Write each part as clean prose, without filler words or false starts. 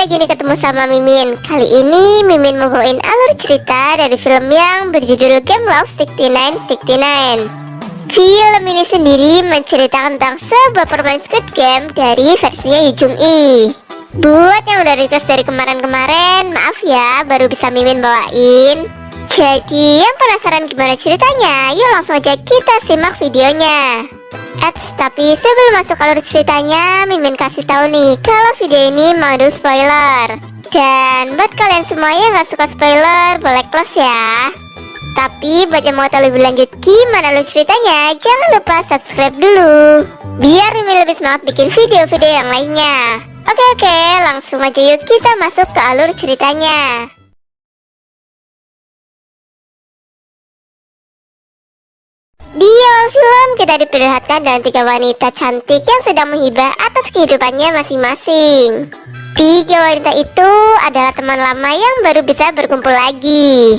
lagi nih ketemu sama Mimin. Kali ini Mimin mau bawain alur cerita dari film yang berjudul Game Love 6969. Film ini sendiri menceritakan tentang sebuah permainan Squid Game dari versinya Yu Jung Yi. Buat yang udah request dari kemarin-kemarin, maaf ya baru bisa Mimin bawain. Jadi yang penasaran gimana ceritanya, yuk langsung aja kita simak videonya. Tapi sebelum masuk alur ceritanya, Mimin kasih tahu nih kalau video ini mengandung spoiler. Dan buat kalian semua yang gak suka spoiler, boleh close ya. Tapi buat yang mau tahu lebih lanjut gimana alur ceritanya, jangan lupa subscribe dulu, biar Mimin lebih semangat bikin video-video yang lainnya. Oke, langsung aja yuk kita masuk ke alur ceritanya. Di awal film kita diperlihatkan dengan 3 wanita cantik yang sedang menghibah atas kehidupannya masing-masing. 3 wanita itu adalah teman lama yang baru bisa berkumpul lagi.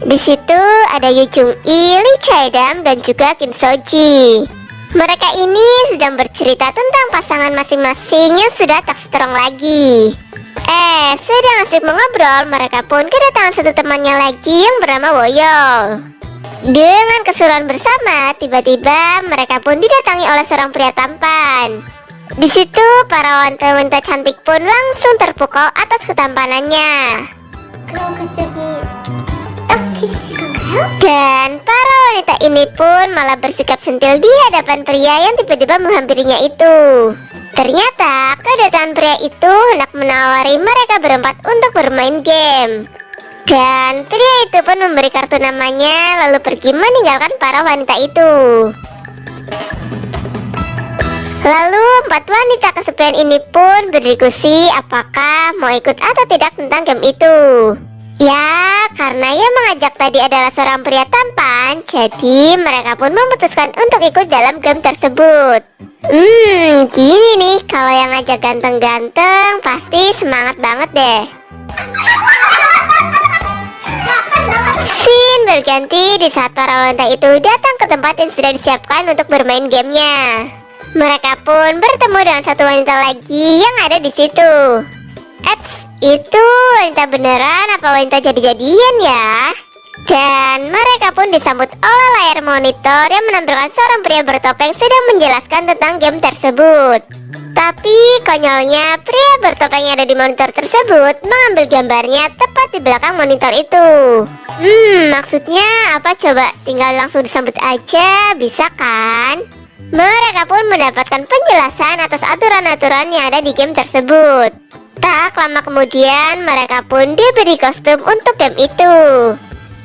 Di situ ada Yu Jung Yi, Lee Chae-dam, dan juga Kim So Ji. Mereka ini sedang bercerita tentang pasangan masing-masing yang sudah tak strong lagi. Sedang asik mengobrol, mereka pun kedatangan satu temannya lagi yang bernama Woyol. Dengan keseruan bersama, tiba-tiba mereka pun didatangi oleh seorang pria tampan. Di situ para wanita-wanita cantik pun langsung terpukau atas ketampanannya. Dan para wanita ini pun malah bersikap sentil di hadapan pria yang tiba-tiba menghampirinya itu. Ternyata kedatangan pria itu hendak menawari mereka berempat untuk bermain game. Dan pria itu pun memberi kartu namanya, lalu pergi meninggalkan para wanita itu. Lalu 4 wanita kesepian ini pun berdiskusi apakah mau ikut atau tidak tentang game itu. Ya, karena yang mengajak tadi adalah seorang pria tampan, jadi mereka pun memutuskan untuk ikut dalam game tersebut. Gini nih, kalau yang ngajak ganteng-ganteng pasti semangat banget deh. Scene berganti di saat para wanita itu datang ke tempat yang sudah disiapkan untuk bermain gamenya. Mereka pun bertemu dengan satu wanita lagi yang ada di situ. Itu wanita beneran apa wanita jadi-jadian ya? Dan mereka pun disambut oleh layar monitor yang menampilkan seorang pria bertopeng sedang menjelaskan tentang game tersebut. Tapi konyolnya pria bertopeng yang ada di monitor tersebut mengambil gambarnya tepat di belakang monitor itu. Maksudnya apa coba? Tinggal langsung disambut aja, bisa kan? Mereka pun mendapatkan penjelasan atas aturan-aturan yang ada di game tersebut. Tak lama kemudian mereka pun diberi kostum untuk game itu.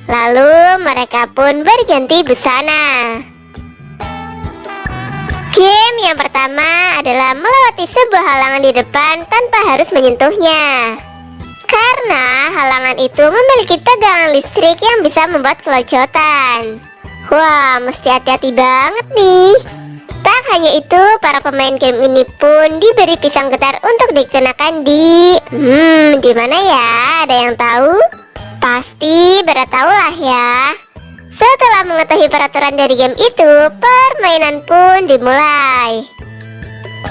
Lalu mereka pun berganti busana. Game yang pertama adalah melewati sebuah halangan di depan tanpa harus menyentuhnya. Karena halangan itu memiliki tegangan listrik yang bisa membuat kelojotan. Wah, mesti hati-hati banget nih. Tak hanya itu, para pemain game ini pun diberi pisang getar untuk dikenakan di mana ya? Ada yang tahu? Pasti pada tahu lah ya. Setelah mengetahui peraturan dari game itu, permainan pun dimulai.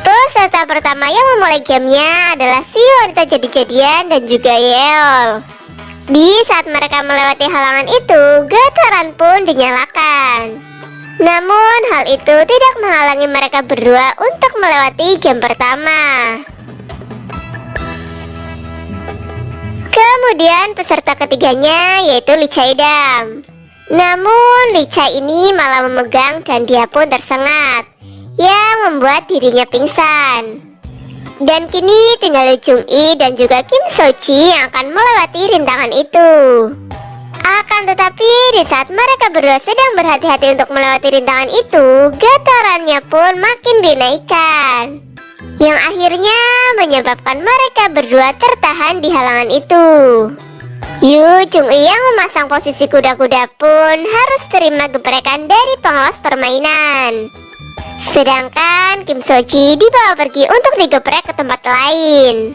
Peserta pertama yang memulai gamenya adalah si wanita jadi-jadian dan juga Yeol. Di saat mereka melewati halangan itu, getaran pun dinyalakan. Namun hal itu tidak menghalangi mereka berdua untuk melewati game pertama. Kemudian peserta ketiganya yaitu Lee Chae-dam. Namun Lee Chae ini malah memegang dan dia pun tersengat, yang membuat dirinya pingsan. Dan kini tinggal Yu Jung Yi dan juga Kim So Ji yang akan melewati rintangan itu. Akan tetapi di saat mereka berdua sedang berhati-hati untuk melewati rintangan itu, getarannya pun makin dinaikkan, yang akhirnya menyebabkan mereka berdua tertahan di halangan itu. Yu Jung Yi yang memasang posisi kuda-kuda pun harus terima geprekan dari pengawas permainan. Sedangkan Kim So Ji dibawa pergi untuk digeprek ke tempat lain.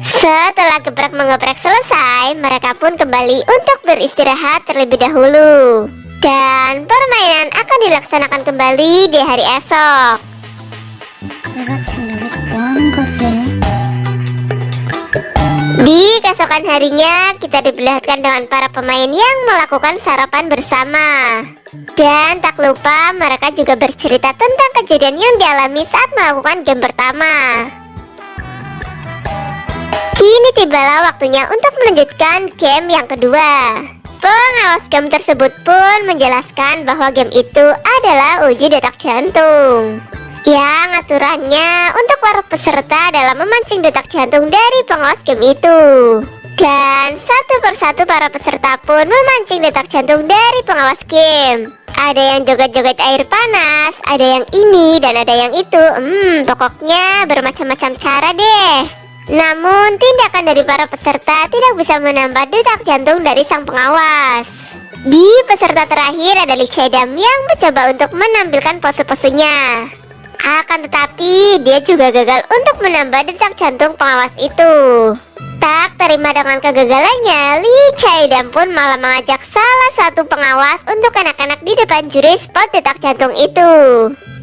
Setelah geprek-mengeprek selesai, mereka pun kembali untuk beristirahat terlebih dahulu. Dan permainan akan dilaksanakan kembali di hari esok. 내가 지금 여기서 뭐 하는 거지? Keesokan harinya kita diperlihatkan dengan para pemain yang melakukan sarapan bersama. Dan tak lupa mereka juga bercerita tentang kejadian yang dialami saat melakukan game pertama. Kini tibalah waktunya untuk melanjutkan game yang kedua. Pengawas game tersebut pun menjelaskan bahwa game itu adalah uji detak jantung, yang aturannya untuk para peserta adalah memancing detak jantung dari pengawas game itu. Dan satu persatu para peserta pun memancing detak jantung dari pengawas game. Ada yang joget-joget air panas, ada yang ini dan ada yang itu. Pokoknya bermacam-macam cara deh. Namun tindakan dari para peserta tidak bisa menambah detak jantung dari sang pengawas. Di peserta terakhir ada Lee Chae-dam yang mencoba untuk menampilkan pose-posenya. Akan tetapi dia juga gagal untuk menambah detak jantung pengawas itu. Tak terima dengan kegagalannya, Lee Chae-dam pun malah mengajak salah satu pengawas untuk anak-anak di depan juri spot detak jantung itu.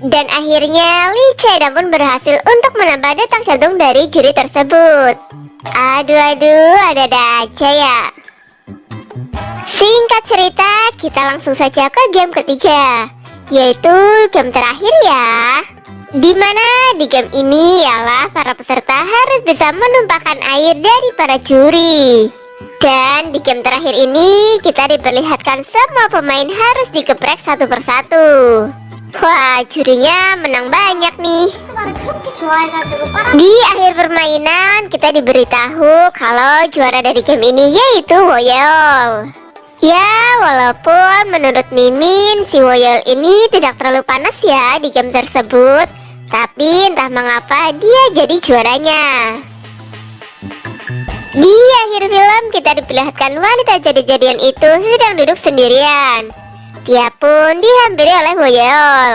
Dan akhirnya Lee Chae-dam pun berhasil untuk menambah detak jantung dari juri tersebut. Aduh, ada-ada aja ya. Singkat cerita, kita langsung saja ke game ketiga, yaitu game terakhir ya. Dimana di game ini ialah para peserta harus bisa menumpahkan air dari para juri. Dan di game terakhir ini kita diperlihatkan semua pemain harus dikeprek satu persatu. Wah, jurinya menang banyak nih. Di akhir permainan kita diberitahu kalau juara dari game ini yaitu Woyeol. Ya, walaupun menurut Mimin si Woyeol ini tidak terlalu panas ya di game tersebut, tapi entah mengapa dia jadi juaranya. Di akhir film kita diperlihatkan wanita jadi-jadian itu sedang duduk sendirian. Dia pun dihampiri oleh Woyeol.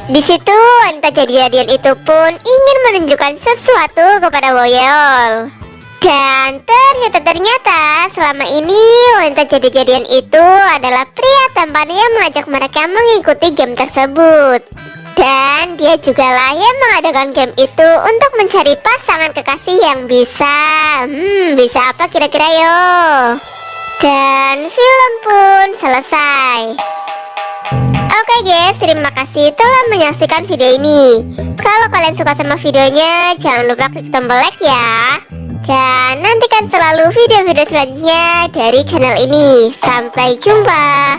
Di situ wanita jadi-jadian itu pun ingin menunjukkan sesuatu kepada Woyeol. Dan ternyata selama ini wanita jadi-jadian itu adalah pria tampan yang mengajak mereka mengikuti game tersebut. Dan dia juga lah yang mengadakan game itu untuk mencari pasangan kekasih yang bisa apa kira-kira yo. Dan film pun selesai. Oke guys, terima kasih telah menyaksikan video ini. Kalau kalian suka sama videonya, jangan lupa klik tombol like ya. Dan nantikan selalu video-video selanjutnya dari channel ini. Sampai jumpa.